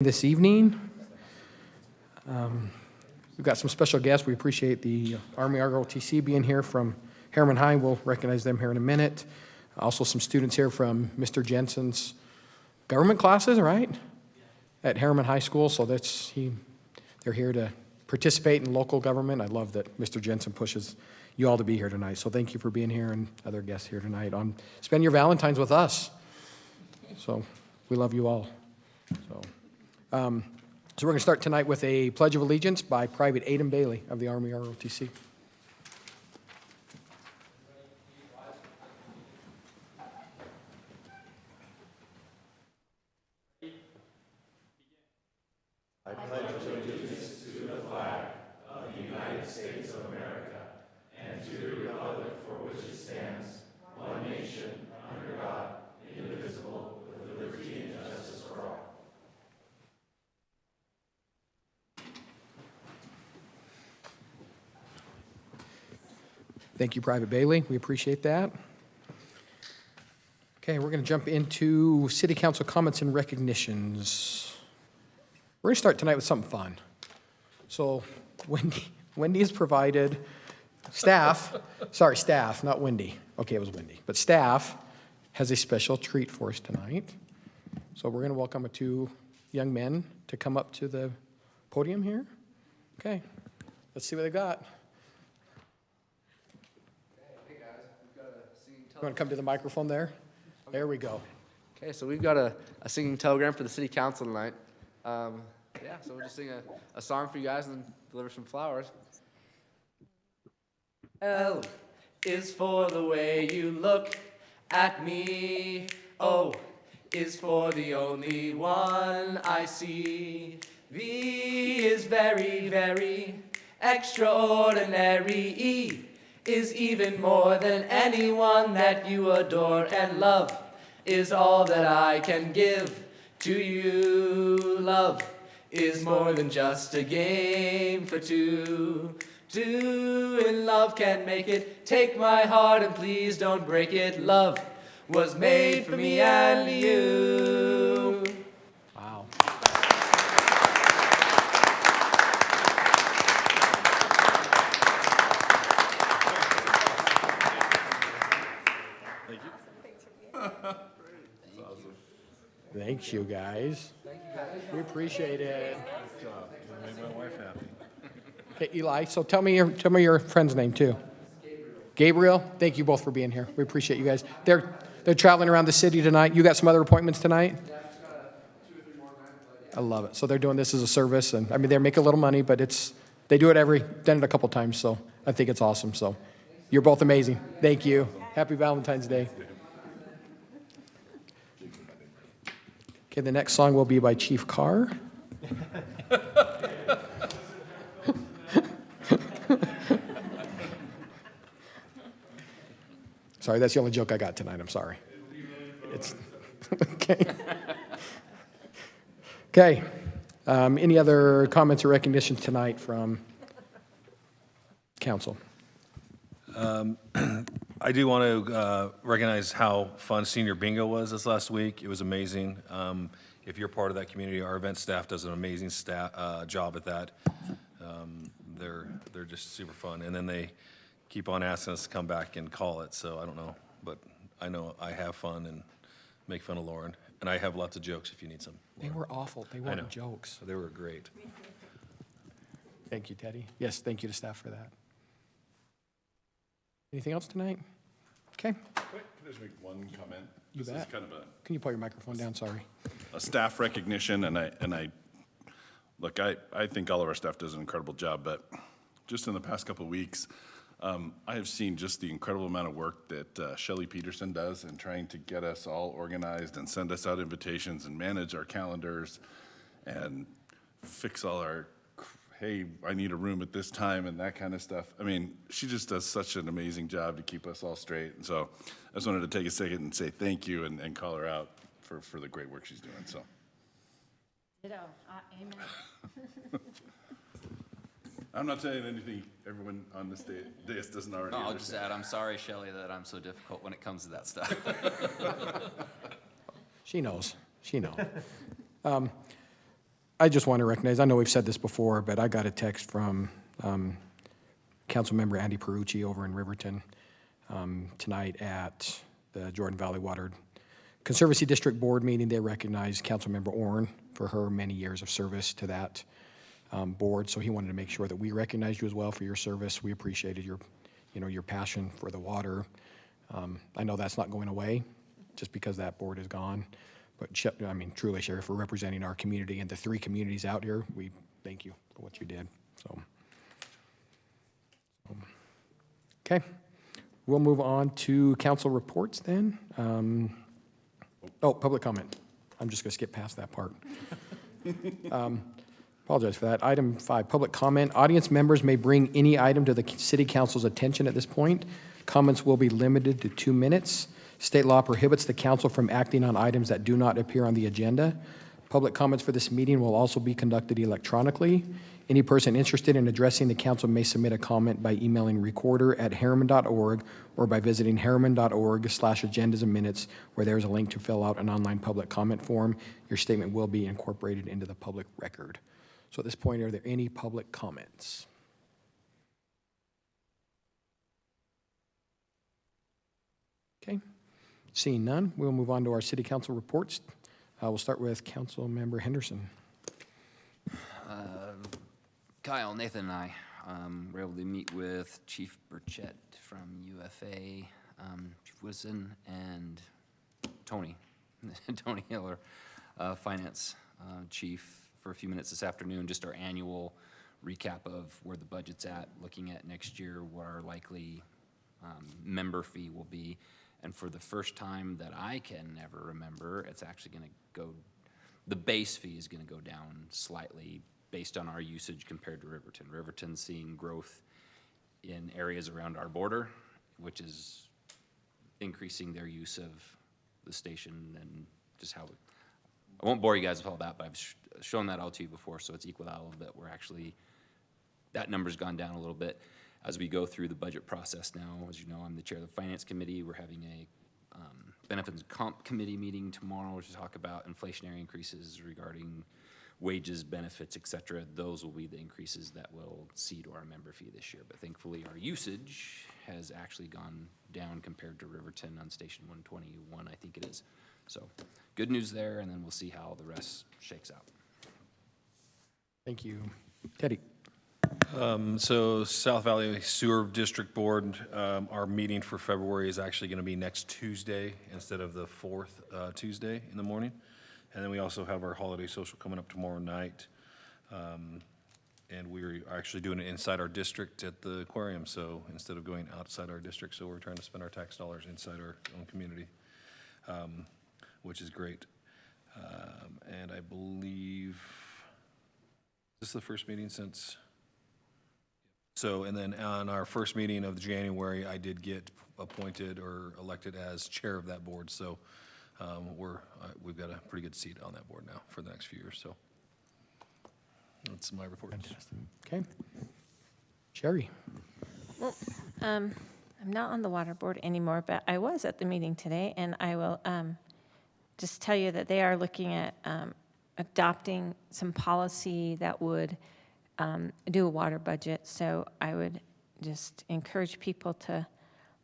This evening. We've got some special guests. We appreciate the Army ROTC being here from Harriman High. We'll recognize them here in a minute. Also some students here from Mr. Jensen's government classes, right? At Harriman High School, so they're here to participate in local government. I love that Mr. Jensen pushes you all to be here tonight, so thank you for being here and other guests here tonight. Spend your Valentine's with us. So we love you all. So we're going to start tonight with a Pledge of Allegiance by Private Aidan Bailey of the Army ROTC. I pledge allegiance to the flag of the United States of America and to the republic for which it stands, one nation, under God, indivisible, with liberty and justice for all. Thank you, Private Bailey. We appreciate that. Okay, we're going to jump into City Council comments and recognitions. We're going to start tonight with something fun. So Wendy has provided staff, not Wendy. Okay, it was Wendy. But staff has a special treat for us tonight. So we're going to welcome two young men to come up to the podium here. Okay, let's see what they got. You want to come to the microphone there? Okay. There we go. Okay, so we've got a singing telegram for the city council tonight. So we'll just sing a song for you guys and deliver some flowers. L is for the way you look at me. O is for the only one I see. V is very, very extraordinary. E is even more than anyone that you adore, and love is all that I can give to you. Love is more than just a game for two. Two in love can make it. Take my heart and please don't break it. Love was made for me and you. Wow. Thank you, guys. We appreciate it. Made my wife happy. Okay, Eli, so tell me your friend's name, too. Gabriel, thank you both for being here. We appreciate you guys. They're traveling around the city tonight. You got some other appointments tonight? Yeah, I've just got 2 or 3 more tonight. I love it. So they're doing this as a service, and I mean, they make a little money, but they do it done it a couple times, so I think it's awesome. So you're both amazing. Thank you. Happy Valentine's Day. Okay, the next song will be by Chief Carr. Sorry, that's the only joke I got tonight. I'm sorry. It's okay. Okay. Any other comments or recognitions tonight from council? I do want to recognize how fun senior bingo was this last week. It was amazing. If you're part of that community, our event staff does an amazing job at that. They're just super fun, and then they keep on asking us to come back and call it. So I don't know, but I know I have fun and make fun of Lauren, and I have lots of jokes if you need some. They were awful. They weren't jokes. They were great. Thank you, Teddy. Yes, thank you to staff for that. Anything else tonight? Okay. Can I just make one comment? You This bet. is kind of Can you pull your microphone down? Sorry. a staff recognition, and I look, I think all of our staff does an incredible job, but just in the past couple of weeks, I have seen just the incredible amount of work that Shelley Peterson does in trying to get us all organized and send us out invitations and manage our calendars and fix all our, hey, I need a room at this time and that kind of stuff. I mean, she just does such an amazing job to keep us all straight. And so I just wanted to take a second and say thank you and call her out for the great work she's doing. So. Ditto. Amen. I'm not saying anything everyone on this dais doesn't already No, I'll just understand. add, I'm sorry, Shelley, that I'm so difficult when it comes to that stuff. She knows. I just want to recognize, I know we've said this before, but I got a text from Councilmember Andy Perucci over in Riverton tonight at the Jordan Valley Water Conservancy District Board meeting. They recognized Councilmember Orrin for her many years of service to that board, so he wanted to make sure that we recognized you as well for your service. We appreciated your, your passion for the water. I know that's not going away just because that board is gone, but I mean, truly, Sheriff, for representing our community and the 3 communities out here, we thank you for what you did. So, okay, we'll move on to council reports then. Oh, public comment. I'm just going to skip past that part. Apologize for that. Item 5, public comment. Audience members may bring any item to the city council's attention at this point. Comments will be limited to 2 minutes. State law prohibits the council from acting on items that do not appear on the agenda. Public comments for this meeting will also be conducted electronically. Any person interested in addressing the council may submit a comment by emailing recorder@harriman.org or by visiting harriman.org/agendas and minutes, where there's a link to fill out an online public comment form. Your statement will be incorporated into the public record. So at this point, are there any public comments? Okay, seeing none, we'll move on to our city council reports. We'll start with Council Member Henderson. Kyle, Nathan, and I were able to meet with Chief Burchett from UFA, Chief Wilson, and Tony Hiller, Finance Chief, for a few minutes this afternoon, just our annual recap of where the budget's at, looking at next year, what our likely member fee will be. And for the first time that I can ever remember, it's actually going to go, the base fee is going to go down slightly based on our usage compared to Riverton. Riverton's seeing growth in areas around our border, which is increasing their use of the station and just how, I won't bore you guys with all that, but I've shown that all to you before, so it's equaled out a little bit. We're actually, that number's gone down a little bit as we go through the budget process now. As you know, I'm the chair of the Finance Committee. We're having a Benefits and Comp Committee meeting tomorrow to talk about inflationary increases regarding wages, benefits, et cetera. Those will be the increases that we'll see to our member fee this year. But thankfully, our usage has actually gone down compared to Riverton on Station 121, I think it is. So good news there, and then we'll see how the rest shakes out. Thank you. Teddy. So South Valley Sewer District Board, our meeting for February is actually going to be next Tuesday instead of the 4th Tuesday in the morning. And then we also have our holiday social coming up tomorrow night. And we're actually doing it inside our district at the aquarium, so instead of going outside our district, so we're trying to spend our tax dollars inside our own community, which is great. And I believe, this is the first meeting since, so, and then on our first meeting of January, I did get appointed or elected as chair of that board, so we've got a pretty good seat on that board now for the next few years, so that's my report. Fantastic. Okay. Sherry. Well, I'm not on the water board anymore, but I was at the meeting today, and I will just tell you that they are looking at adopting some policy that would do a water budget. So I would just encourage people to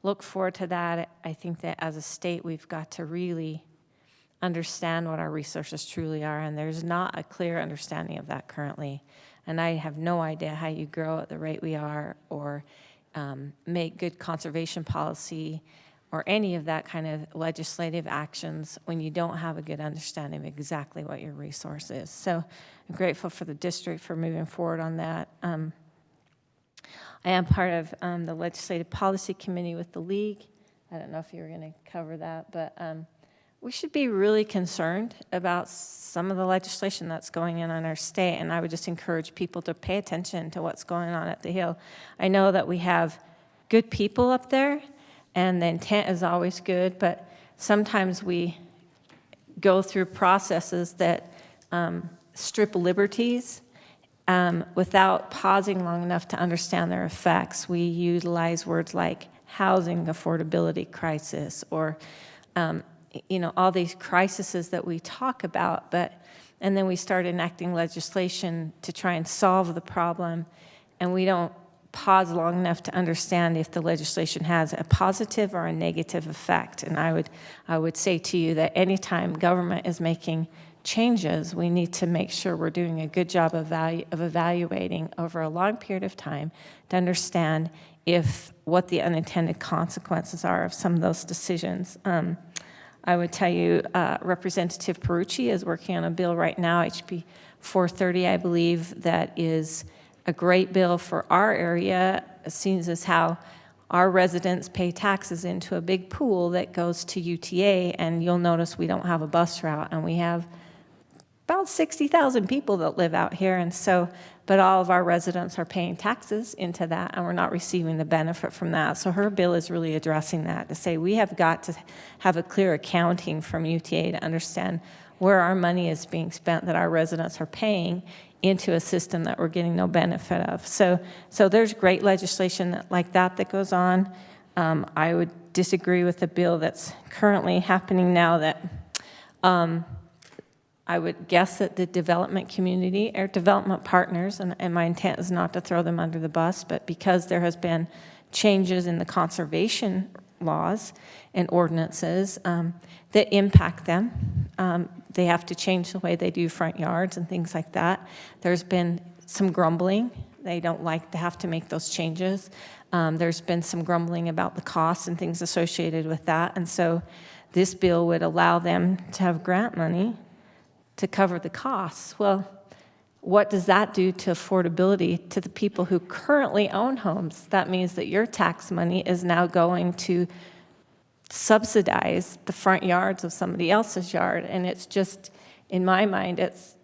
look forward to that. I think that as a state, we've got to really understand what our resources truly are, and there's not a clear understanding of that currently. And I have no idea how you grow at the rate we are, or make good conservation policy, or any of that kind of legislative actions when you don't have a good understanding of exactly what your resource is. So I'm grateful for the district for moving forward on that. I am part of the Legislative Policy Committee with the League. I don't know if you were going to cover that, but we should be really concerned about some of the legislation that's going in our state, and I would just encourage people to pay attention to what's going on at the Hill. I know that we have good people up there, and the intent is always good, but sometimes we go through processes that strip liberties without pausing long enough to understand their effects. We utilize words like housing affordability crisis, or all these crises that we talk about, but and then we start enacting legislation to try and solve the problem, and we don't pause long enough to understand if the legislation has a positive or a negative effect. And I would say to you that anytime government is making changes, we need to make sure we're doing a good job of evaluating over a long period of time to understand what the unintended consequences are of some of those decisions. I would tell you, Representative Perucci is working on a bill right now, HB 430, I believe, that is a great bill for our area, seeing as how our residents pay taxes into a big pool that goes to UTA, and you'll notice we don't have a bus route, and we have about 60,000 people that live out here, and so, but all of our residents are paying taxes into that, and we're not receiving the benefit from that. So her bill is really addressing that, to say we have got to have a clear accounting from UTA to understand where our money is being spent that our residents are paying into a system that we're getting no benefit of. So there's great legislation like that goes on. I would disagree with the bill that's currently happening now that I would guess that the development community or development partners, and my intent is not to throw them under the bus, but because there has been changes in the conservation laws and ordinances that impact them. They have to change the way they do front yards and things like that. There's been some grumbling. They don't like to have to make those changes. There's been some grumbling about the costs and things associated with that. And so this bill would allow them to have grant money to cover the costs. Well, what does that do to affordability to the people who currently own homes? That means that your tax money is now going to subsidize the front yards of somebody else's yard. And it's just, in my mind, it's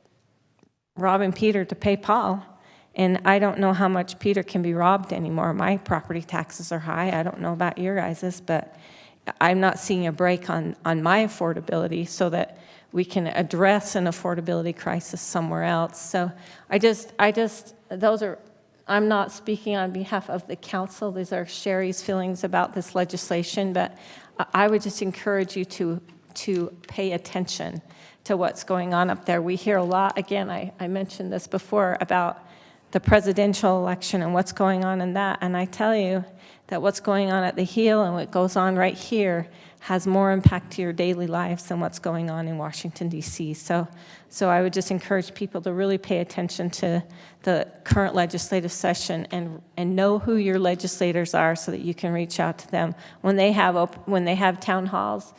robbing Peter to pay Paul. And I don't know how much Peter can be robbed anymore. My property taxes are high. I don't know about your guys's, but I'm not seeing a break on my affordability so that we can address an affordability crisis somewhere else. So I'm not speaking on behalf of the council. These are Sherry's feelings about this legislation, but I would just encourage you to pay attention to what's going on up there. We hear a lot, again, I mentioned this before, about the presidential election and what's going on in that, and I tell you that what's going on at the Hill and what goes on right here has more impact to your daily lives than what's going on in Washington, D.C. So I would just encourage people to really pay attention to the current legislative session and know who your legislators are so that you can reach out to them. When they have town halls,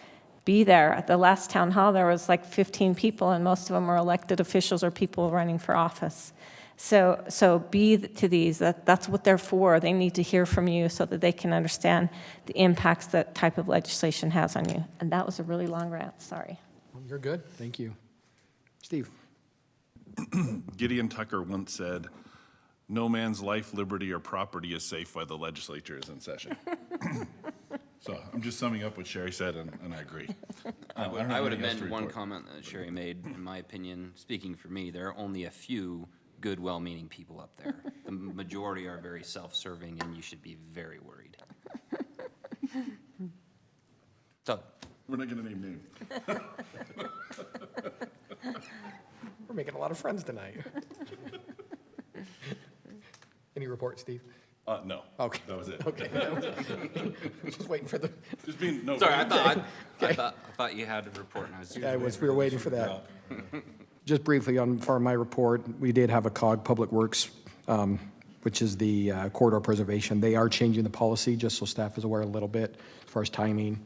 be there. At the last town hall, there was like 15 people, and most of them were elected officials or people running for office. So be to these. That's what they're for. They need to hear from you so that they can understand the impacts that type of legislation has on you. And that was a really long rant. Sorry. You're good. Thank you. Steve. Gideon Tucker once said, "No man's life, liberty, or property is safe while the legislature is in session." So I'm just summing up what Sherry said, and I agree. I would amend one comment that Sherry made. In my opinion, speaking for me, there are only a few good, well-meaning people up there. The majority are very self-serving, and you should be very worried. So, We're not going to name names. We're making a lot of friends tonight. Any report, Steve? No. Okay. That was it. Okay. Just waiting for the, Just being, no. sorry, I thought you had a report, and we were waiting for that. Just briefly for my report, we did have a COG Public Works, which is the corridor preservation. They are changing the policy, just so staff is aware a little bit, as far as timing,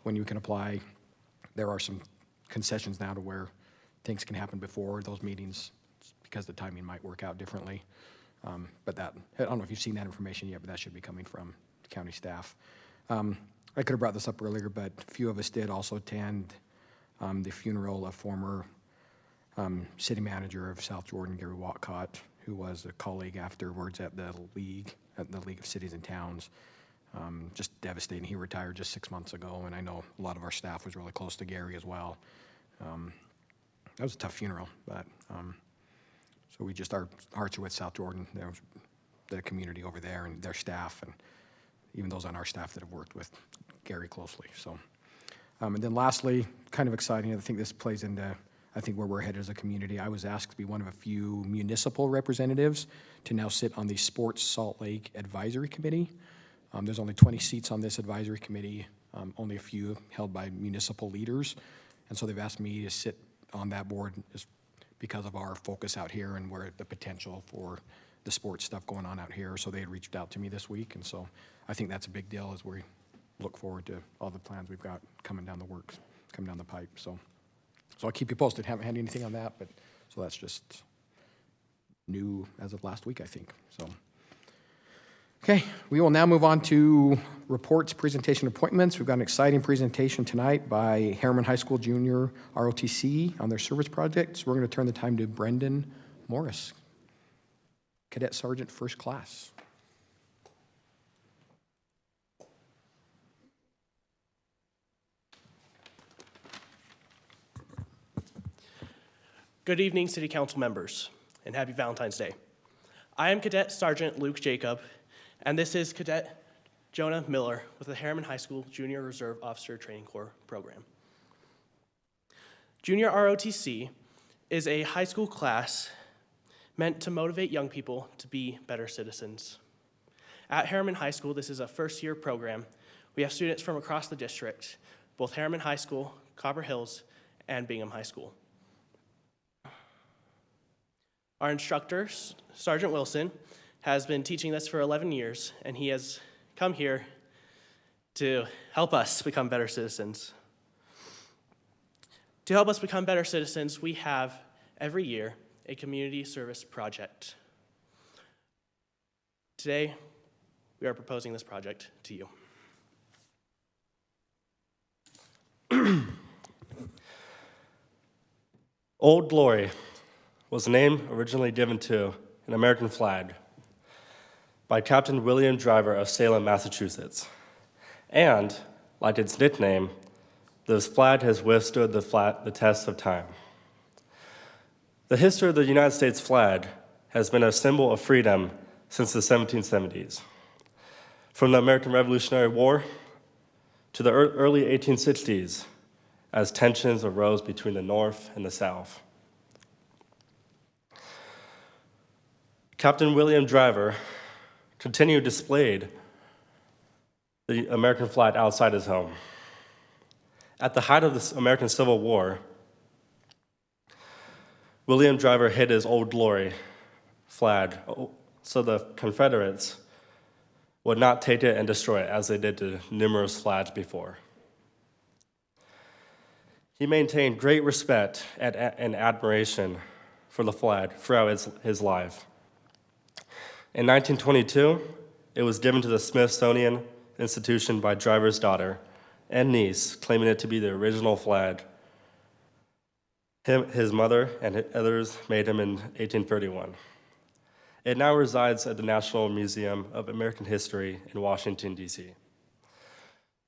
when you can apply. There are some concessions now to where things can happen before those meetings because the timing might work out differently. But that, I don't know if you've seen that information yet, but that should be coming from the county staff. I could have brought this up earlier, but a few of us did also attend the funeral of former city manager of South Jordan, Gary Watcott, who was a colleague afterwards at the League of Cities and Towns. Just devastating. He retired just 6 months ago, and I know a lot of our staff was really close to Gary as well. That was a tough funeral, but so our hearts are with South Jordan, the community over there and their staff, and even those on our staff that have worked with Gary closely. So, and then lastly, kind of exciting, I think this plays into I think, where we're headed as a community. I was asked to be one of a few municipal representatives to now sit on the Sports Salt Lake Advisory Committee. There's only 20 seats on this advisory committee, only a few held by municipal leaders. And so they've asked me to sit on that board just because of our focus out here and where the potential for the sports stuff going on out here. So they had reached out to me this week, and so I think that's a big deal as we look forward to all the plans we've got coming down the works, coming down the pipe. So I'll keep you posted. Haven't had anything on that, but so that's just new as of last week, I think. So, okay, we will now move on to reports, presentation, appointments. We've got an exciting presentation tonight by Harriman High School Junior ROTC on their service project. So we're going to turn the time to Brendan Morris, Cadet Sergeant First Class. Good evening, City Council members, and happy Valentine's Day. I am Cadet Sergeant Luke Jacob, and this is Cadet Jonah Miller with the Harriman High School Junior Reserve Officer Training Corps program. Junior ROTC is a high school class meant to motivate young people to be better citizens. At Harriman High School, this is a first-year program. We have students from across the district, both Harriman High School, Copper Hills, and Bingham High School. Our instructor, Sergeant Wilson, has been teaching this for 11 years, and he has come here to help us become better citizens. To help us become better citizens, we have every year a community service project. Today, we are proposing this project to you. Old Glory was a name originally given to an American flag by Captain William Driver of Salem, Massachusetts. And, like its nickname, this flag has withstood the test of time. The history of the United States flag has been a symbol of freedom since the 1770s. From the American Revolutionary War to the early 1860s, as tensions arose between the North and the South. Captain William Driver continued displayed the American flag outside his home. At the height of the American Civil War, William Driver hid his Old Glory flag so the Confederates would not take it and destroy it as they did to numerous flags before. He maintained great respect and admiration for the flag throughout his life. In 1922, it was given to the Smithsonian Institution by Driver's daughter and niece, claiming it to be the original flag. His mother and others made him in 1831. It now resides at the National Museum of American History in Washington, D.C.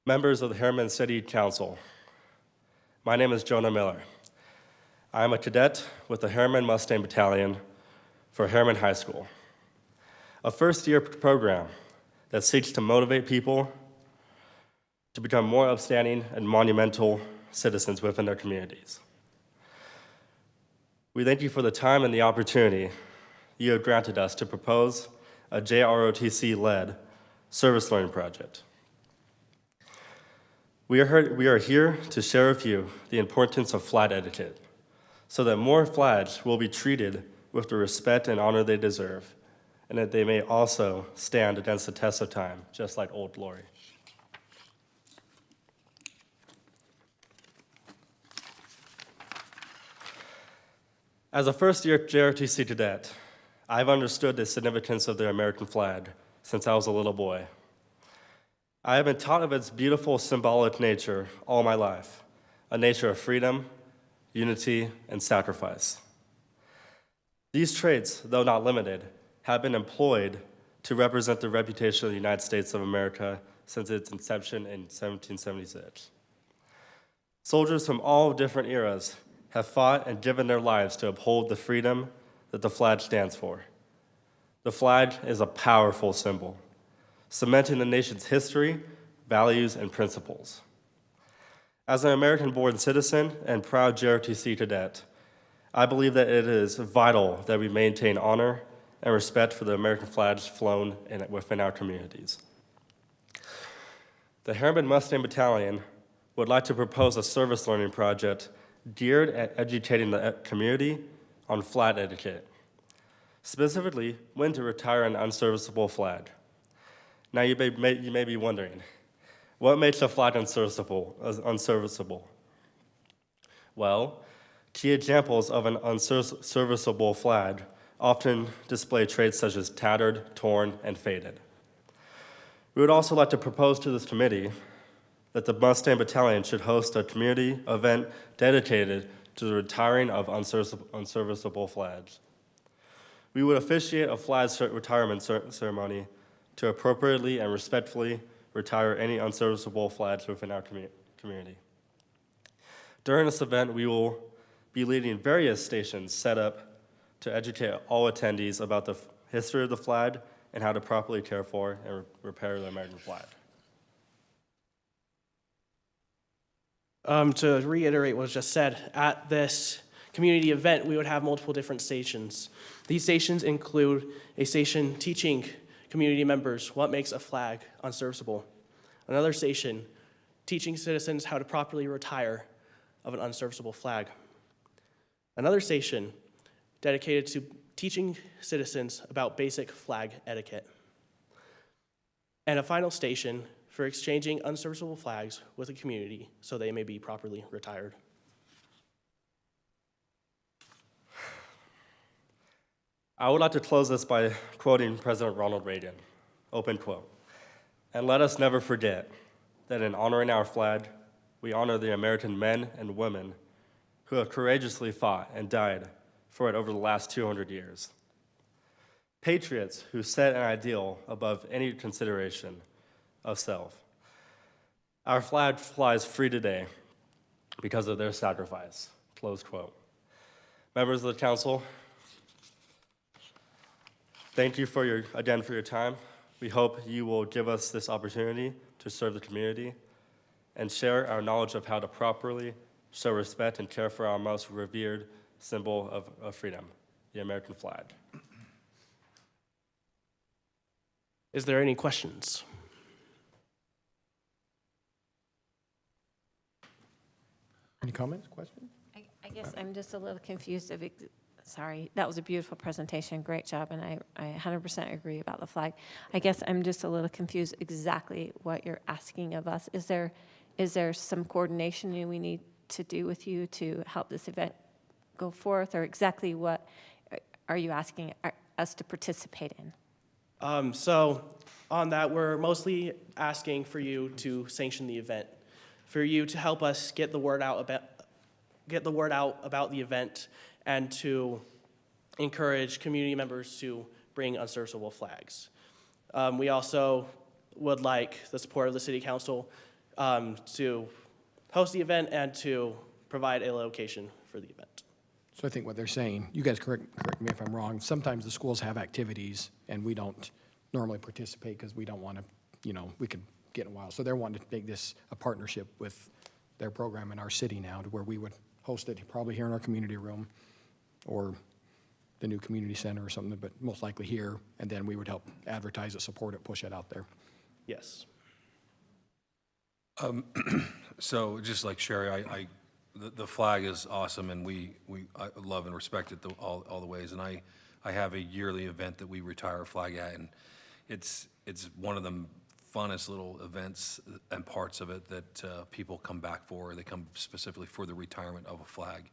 Members of the Harriman City Council, my name is Jonah Miller. I am a cadet with the Harriman Mustang Battalion for Harriman High School, a first-year program that seeks to motivate people to become more upstanding and monumental citizens within their communities. We thank you for the time and the opportunity you have granted us to propose a JROTC-led service learning project. We are here to share with you the importance of flag etiquette so that more flags will be treated with the respect and honor they deserve, and that they may also stand against the test of time, just like Old Glory. As a first-year JROTC cadet, I've understood the significance of the American flag since I was a little boy. I have been taught of its beautiful symbolic nature all my life, a nature of freedom, unity, and sacrifice. These traits, though not limited, have been employed to represent the reputation of the United States of America since its inception in 1776. Soldiers from all different eras have fought and given their lives to uphold the freedom that the flag stands for. The flag is a powerful symbol, cementing the nation's history, values, and principles. As an American-born citizen and proud JROTC cadet, I believe that it is vital that we maintain honor and respect for the American flags flown within our communities. The Harriman Mustang Battalion would like to propose a service learning project geared at educating the community on flag etiquette, specifically when to retire an unserviceable flag. Now you may be wondering, what makes a flag unserviceable? Well, key examples of an unserviceable flag often display traits such as tattered, torn, and faded. We would also like to propose to this committee that the Mustang Battalion should host a community event dedicated to the retiring of unserviceable flags. We would officiate a flag retirement ceremony to appropriately and respectfully retire any unserviceable flags within our community. During this event, we will be leading various stations set up to educate all attendees about the history of the flag and how to properly care for and repair the American flag. To reiterate what was just said, at this community event, we would have multiple different stations. These stations include a station teaching community members what makes a flag unserviceable. Another station teaching citizens how to properly retire of an unserviceable flag. Another station dedicated to teaching citizens about basic flag etiquette. And a final station for exchanging unserviceable flags with the community so they may be properly retired. I would like to close this by quoting President Ronald Reagan, open quote, "And let us never forget that in honoring our flag, we honor the American men and women who have courageously fought and died for it over the last 200 years. Patriots who set an ideal above any consideration of self. Our flag flies free today because of their sacrifice," close quote. Members of the council, thank you again for your time. We hope you will give us this opportunity to serve the community and share our knowledge of how to properly show respect and care for our most revered symbol of freedom, the American flag. Is there any questions? Any comments, questions? I guess I'm just a little confused of, sorry, that was a beautiful presentation, great job, and I 100% agree about the flag. I guess I'm just a little confused exactly what you're asking of us. Is there some coordination we need to do with you to help this event go forth, or exactly what are you asking us to participate in? So on that, we're mostly asking for you to sanction the event, for you to help us get the word out about the event, and to encourage community members to bring unserviceable flags. We also would like the support of the City Council to host the event and to provide a location for the event. So I think what they're saying, you guys correct me if I'm wrong, sometimes the schools have activities and we don't normally participate because we don't want to, we could get in a while. So they're wanting to make this a partnership with their program in our city now, to where we would host it probably here in our community room or the new community center or something, but most likely here, and then we would help advertise it, support it, push it out there. Yes. So just like Sherry, the flag is awesome, and I love and respect it all the ways. And I have a yearly event that we retire a flag at, and it's one of the funnest little events and parts of it that people come back for. They come specifically for the retirement of a flag,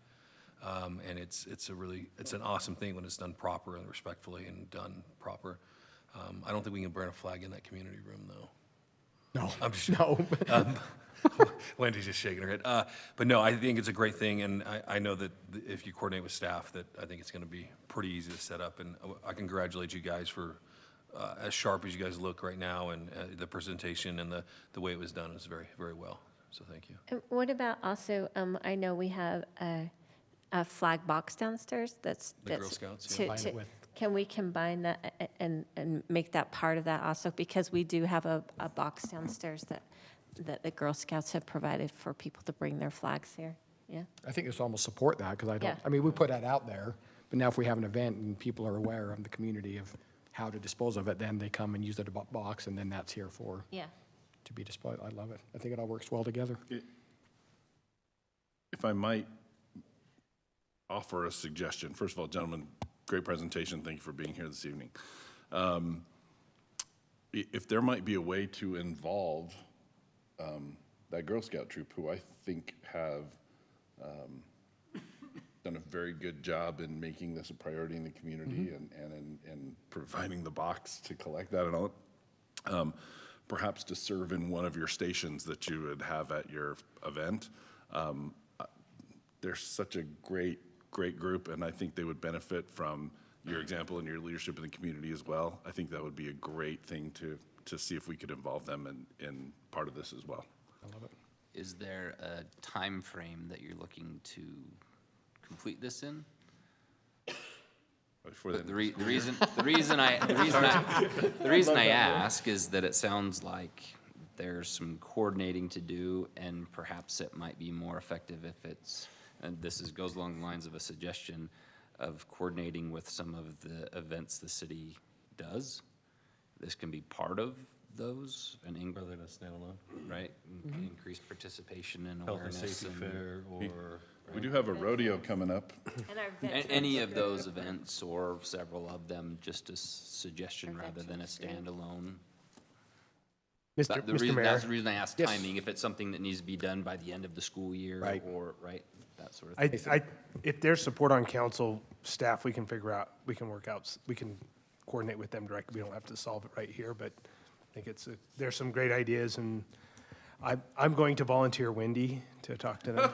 and it's an awesome thing when it's done proper and respectfully and done proper. I don't think we can burn a flag in that community room, though. No, I'm just no. Wendy's just shaking her head. But no, I think it's a great thing, and I know that if you coordinate with staff, that I think it's going to be pretty easy to set up. And I congratulate you guys for as sharp as you guys look right now, and the presentation and the way it was done is very, very well. So thank you. And what about also, I know we have a flag box downstairs that's The Girl Scouts, yeah. Combine it with- Can we combine that and make that part of that also? Because we do have a box downstairs that the Girl Scouts have provided for people to bring their flags here. Yeah. I think it's almost support that, because I don't, Yeah. I mean, we put that out there, but now if we have an event and people are aware of the community of how to dispose of it, then they come and use the box, and then that's here for, Yeah. to be displayed. I love it. I think it all works well together. If I might offer a suggestion. First of all, gentlemen, great presentation. Thank you for being here this evening. If there might be a way to involve that Girl Scout troop, who I think have done a very good job in making this a priority in the community and in providing the box to collect that and all, perhaps to serve in one of your stations that you would have at your event. They're such a great group, and I think they would benefit from your example and your leadership in the community as well. I think that would be a great thing to see if we could involve them in part of this as well. I love it. Is there a time frame that you're looking to complete this in? Before The then, reason I ask is that it sounds like there's some coordinating to do, and perhaps it might be more effective if it's, and goes along the lines of a suggestion of coordinating with some of the events the city does. This can be part of those, and Rather than a standalone right, increased participation and health and awareness. safety and- fair or. we do have a rodeo coming up. And our Any of veterans those events or several of them, just a suggestion Our rather than a veterans group. standalone. Mr. That's Mayor, the reason I asked Yes. timing, if it's something that needs to be done by the end of the school year Right. or, right, that sort of thing. if there's support on council staff, we can we can coordinate with them directly. We don't have to solve it right here, but I think there's some great ideas, and I'm going to volunteer Wendy to talk to them.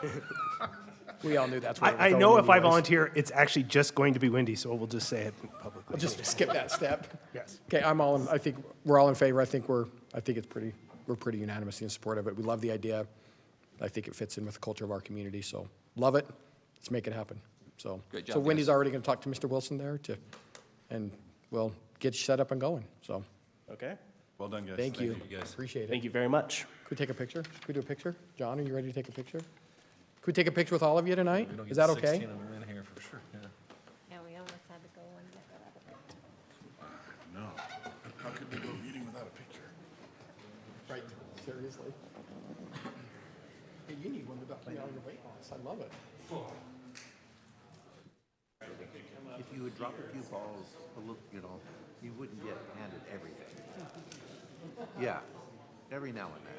We all knew that's where it was I going know if I anyways. volunteer, it's actually just going to be Wendy, so we'll just say it publicly. We'll just skip that step. Yes. Okay, I think we're all in favor. I think we're pretty unanimously in support of it. We love the idea. I think it fits in with the culture of our community, so love it. Let's make it happen. So, Great job, so Wendy's guys. already going to talk to Mr. Wilson there and we'll get you set up and going. So, Okay, Well done, guys. thank you. you, guys. Appreciate it. thank you very much. Could we take a picture? Could we do a picture? John, are you ready to take a picture? Could we take a picture with all of you tonight? We don't Is get that okay? 16 of them in here for sure, yeah. Yeah, we almost had to go one that got out of it. No. How could we go to a meeting without a picture? Right, seriously. Hey, you need one without putting on your weight loss. I love it. If you would drop a few balls, you wouldn't get handed everything. Yeah, every now and then.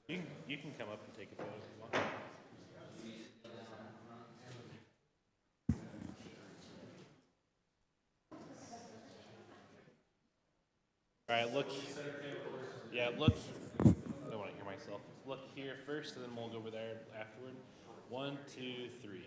You can come up and take a photo if you want. All right, look. Yeah, look. I don't want to hear myself. Look here first, and then we'll go over there afterward. 1, 2, 3.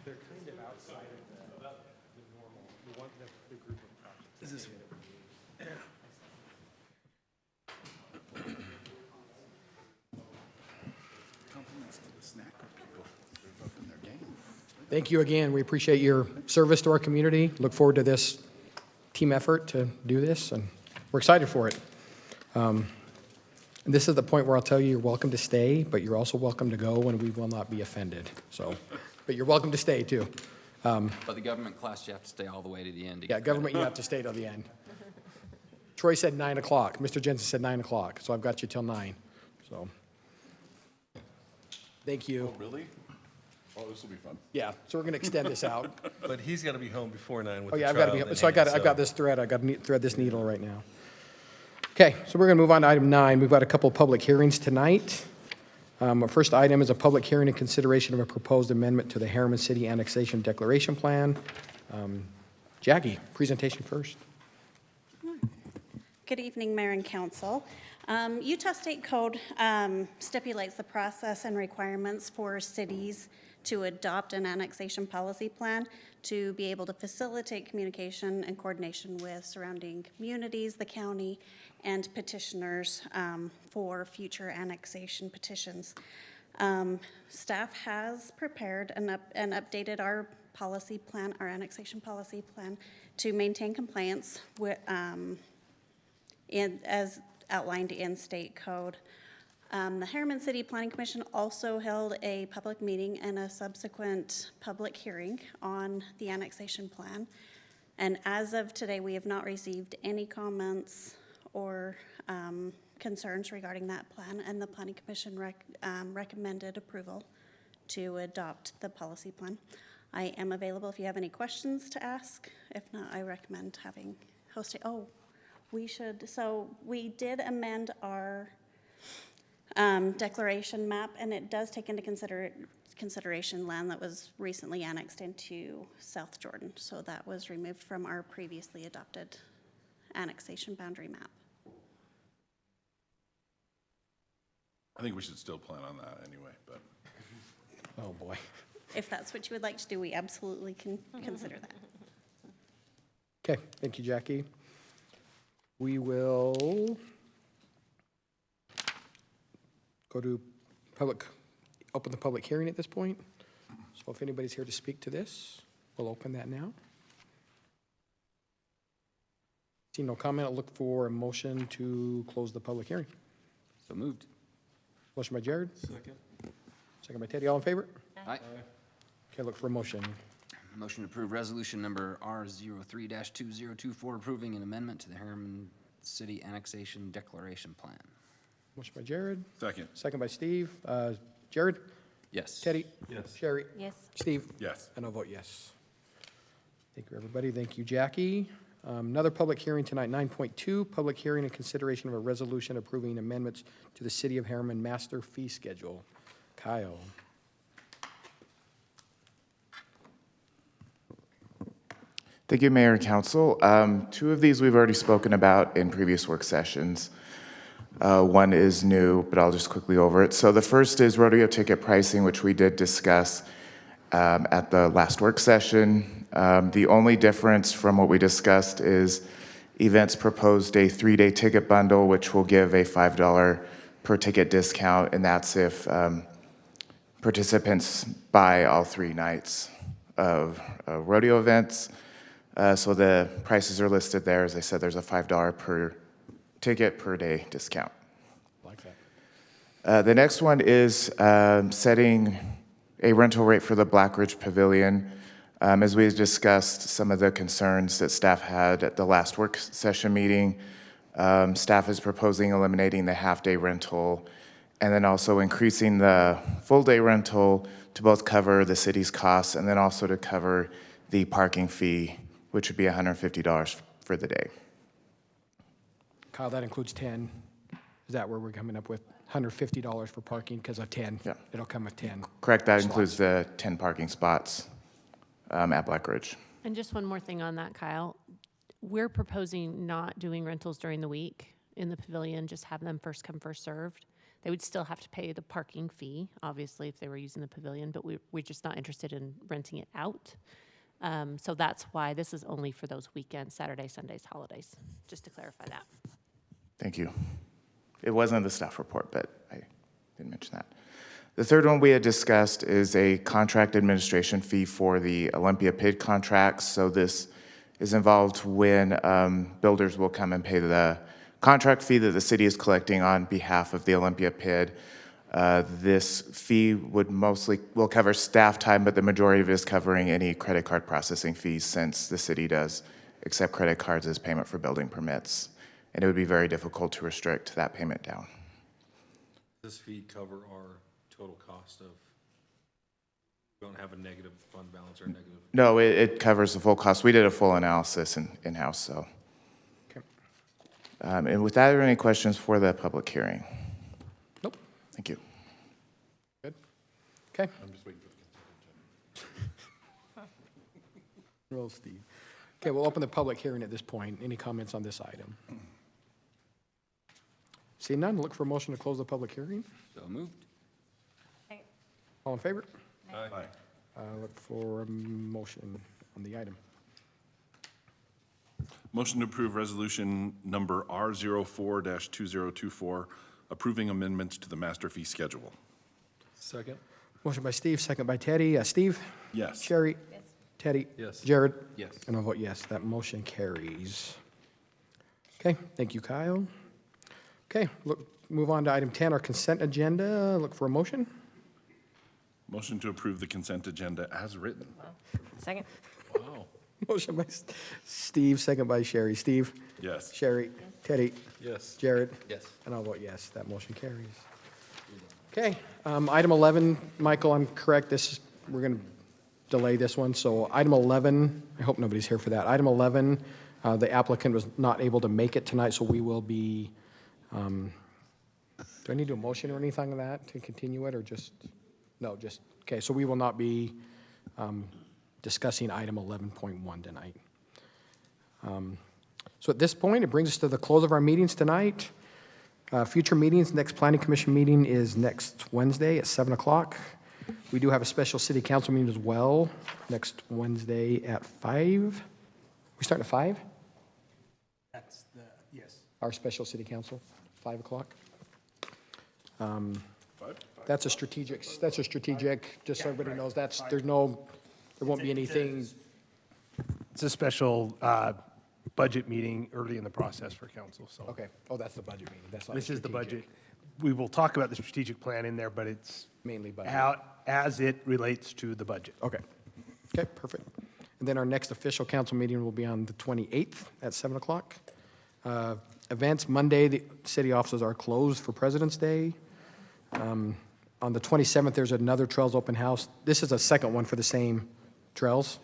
They're kind of outside of the normal, the group of projects. Compliments to the snacker people. They're up in their game. Thank you again. We appreciate your service to our community. Look forward to this team effort to do this, and we're excited for it. And this is the point where I'll tell you you're welcome to stay, but you're also welcome to go, and we will not be offended. So But you're welcome to stay, too. But the government class, you have to stay all the way to the end. to Yeah, get government, you have to stay till the end. Troy said 9 o'clock. Mr. Jensen said 9 o'clock, so I've got you till 9. So, thank you. Really? Oh, this will be fun. Yeah, so we're going to extend this out. But he's got to be home before 9 with Oh, the yeah, I've got trial to be, in so hand, I've got this thread. I've got to thread this needle right now. Okay, so we're going to move on to item 9. We've got a couple of public hearings tonight. Our first item is a public hearing in consideration of a proposed amendment to the Harriman City Annexation Declaration Plan. Jackie, presentation first. Good evening, Mayor and Council. Utah State Code stipulates the process and requirements for cities to adopt an annexation policy plan to be able to facilitate communication and coordination with surrounding communities, the county, and petitioners for future annexation petitions. Staff has prepared and updated our policy plan, our annexation policy plan, to maintain compliance with, as outlined in state code. The Harriman City Planning Commission also held a public meeting and a subsequent public hearing on the annexation plan. And as of today, we have not received any comments or concerns regarding that plan, and the Planning Commission recommended approval to adopt the policy plan. I am available if you have any questions to ask. If not, I recommend having hosted. Oh, so we did amend our declaration map, and it does take into consideration land that was recently annexed into South Jordan. So that was removed from our previously adopted annexation boundary map. I think we should still plan on that anyway, but. Oh, boy. If that's what you would like to do, we absolutely can consider that. Okay, thank you, Jackie. We will go to open the public hearing at this point. So if anybody's here to speak to this, we'll open that now. See no comment, I'll look for a motion to close the public hearing. So moved. Motion by Jared. Second by Teddy, all in favor? Aye. Okay, look for a motion. Motion to approve resolution number R03-2024, approving an amendment to the Harriman City Annexation Declaration Plan. Motion by Jared, Second. second by Steve. Jared? Yes. Teddy? Yes. Sherry? Yes. Steve? Yes. And I'll vote yes. Thank you, everybody. Thank you, Jackie. Another public hearing tonight, 9.2, public hearing in consideration of a resolution approving amendments to the City of Harriman Master Fee Schedule. Kyle. Thank you, Mayor and Council. Two of these we've already spoken about in previous work sessions. One is new, but I'll just quickly over it. So the first is rodeo ticket pricing, which we did discuss at the last work session. The only difference from what we discussed is events proposed a 3-day ticket bundle, which will give a $5 per ticket discount, and that's if participants buy all 3 nights of rodeo events. So the prices are listed there. As I said, there's a $5 per ticket per day discount. Like that. The next one is setting a rental rate for the Black Ridge Pavilion. As we discussed some of the concerns that staff had at the last work session meeting, staff is proposing eliminating the half-day rental and then also increasing the full-day rental to both cover the city's costs and then also to cover the parking fee, which would be $150 for the day. Kyle, that includes 10. Is that where we're coming up with $150 for parking because of 10? Yeah. It'll come with 10. Correct, that slots. includes the 10 parking spots at Black Ridge. And just one more thing on that, Kyle. We're proposing not doing rentals during the week in the pavilion, just have them first come, first served. They would still have to pay the parking fee, obviously, if they were using the pavilion, but we're just not interested in renting it out. So that's why this is only for those weekends, Saturdays, Sundays, holidays, just to clarify that. Thank you. It wasn't in the staff report, but I didn't mention that. The third one we had discussed is a contract administration fee for the Olympia PID contracts. So this is involved when builders will come and pay the contract fee that the city is collecting on behalf of the Olympia PID. This fee will cover staff time, but the majority of it is covering any credit card processing fees since the city does accept credit cards as payment for building permits. And it would be very difficult to restrict that payment down. Does this fee cover our total cost of, we don't have a negative fund balance or a negative? No, it covers the full cost. We did a full analysis in-house, so. Okay. And with that, are there any questions for the public hearing? Nope. Thank you. Good. Okay. I'm just waiting for the consent agenda. Roll, Steve. Okay, we'll open the public hearing at this point. Any comments on this item? See none, look for a motion to close the public hearing. So moved. All in favor? Aye. Look for a motion on the item. Motion to approve resolution number R04-2024, approving amendments to the master fee schedule. Second? Motion by Steve, second by Teddy. Steve? Yes. Sherry? Yes. Teddy? Yes. Jared? Yes. And I'll vote yes. That motion carries. Okay, thank you, Kyle. Okay, move on to item 10, our consent agenda. Look for a motion. Motion to approve the consent agenda as written. Second? Wow. Motion by Steve, second by Sherry. Steve? Yes. Sherry? Teddy? Yes. Jared? Yes. And I'll vote yes. That motion carries. Okay, item 11, Michael, I'm correct. We're going to delay this one. So item 11, I hope nobody's here for that. Item 11, the applicant was not able to make it tonight, so we will be, do I need to do a motion or anything on that to continue it, or just, no, just, okay, so we will not be discussing item 11.1 tonight. So at this point, it brings us to the close of our meetings tonight. Future meetings, next planning commission meeting is next Wednesday at 7 o'clock. We do have a special city council meeting as well, next Wednesday at 5. We starting at 5? That's the, yes. Our special city council, 5 o'clock. That's a strategic, just so everybody knows, there won't be anything. It's a special budget meeting early in the process for council, so. Okay, oh, that's the budget meeting, that's not This is the strategic. budget. We will talk about the strategic plan in there, but it's Mainly budget. as it relates to the budget. Okay, okay, perfect. And then our next official council meeting will be on the 28th at 7 o'clock. Events, Monday, the city offices are closed for President's Day. On the 27th, there's another Trails Open House. This is a second one for the same trails,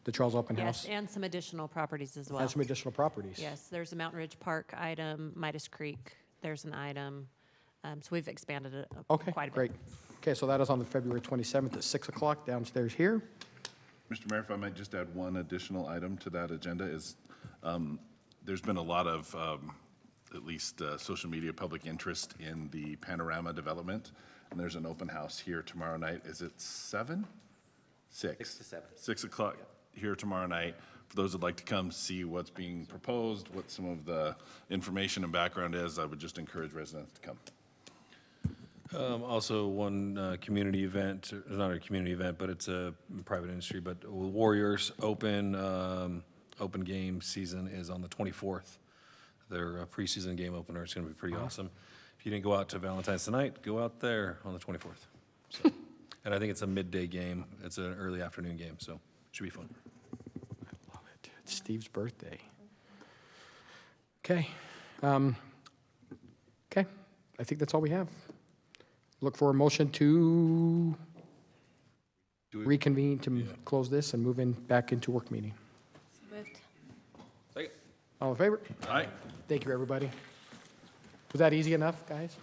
the Trails Open House. Yes, and some additional properties as well. And some additional properties. Yes, there's a Mountain Ridge Park item, Midas Creek, there's an item. So we've expanded it Okay, quite a bit. great. Okay, so that is on the February 27th at 6 o'clock downstairs here. Mr. Mayor, if I might just add one additional item to that agenda is, there's been a lot of, at least social media public interest in the Panorama development. And there's an open house here tomorrow night. Is it 7? 6. 6 to 7. 6 o'clock here tomorrow night. For those who'd like to come see what's being proposed, what some of the information and background is, I would just encourage residents to come. Also, one community event, not a community event, but it's a private industry, but Warriors Open game season is on the 24th. Their preseason game opener is going to be pretty awesome. If you didn't go out to Valentine's tonight, go out there on the 24th. So, and I think it's a midday game. It's an early afternoon game, so it should be fun. I love it. It's Steve's birthday. Okay. Okay, I think that's all we have. Look for a motion to reconvene, to close this and move in back into work meeting. Moved. Second. All in favor? Aye. Thank you, everybody. Was that easy enough, guys?